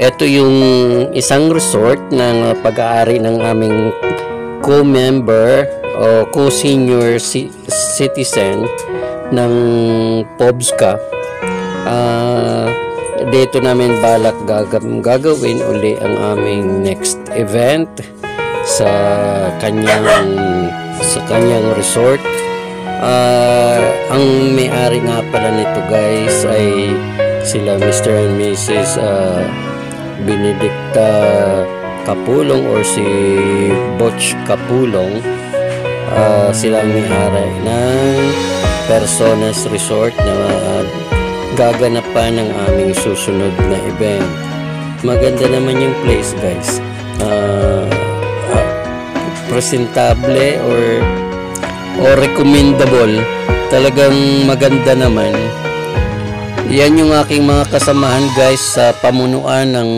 Ito yung isang resort ng pag-aari ng aming co-member o co-senior citizen ng POBSCA. Dito namin balak gagawin uli ang aming next event sa kanyang resort. Ang may-ari nga pala nito guys ay sila Mr. and Mrs. Benedicta Kapulong or si Butch Kapulong. Sila ang may-ari ng Personas Resort na gaganapan ng aming susunod na event. Maganda naman yung place guys. Presentable or recommendable. Talagang maganda naman. Yan yung aking mga kasamahan guys sa pamunuan ng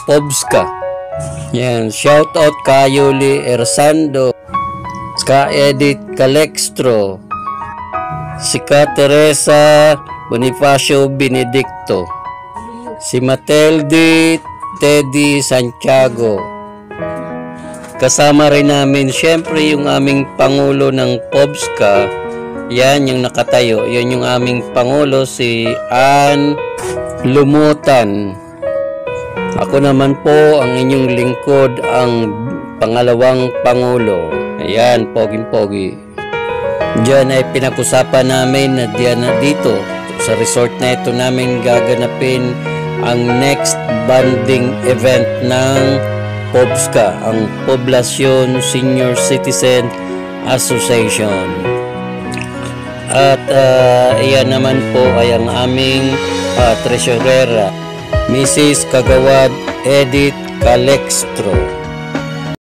POBSCA. Yan, shout out ka Yuli Ersando, ka Edith Calextro, si ka Teresa Bonifacio Benedicto, si Mateldi Teddy Santiago. Kasama rin namin syempre yung aming Pangulo ng POBSCA. Yan yung nakatayo. Yan yung aming Pangulo, si Ann Lumutan. Ako naman po ang inyong lingkod, ang pangalawang Pangulo. Ayan, poging-pogi. Diyan ay pinag-usapan namin na dito sa resort na ito namin gaganapin ang next bonding event ng POBSCA, ang Poblacion Senior Citizen Association. At iyan naman po ay ang aming treasurera, Mrs. Kagawad Edith Calextro.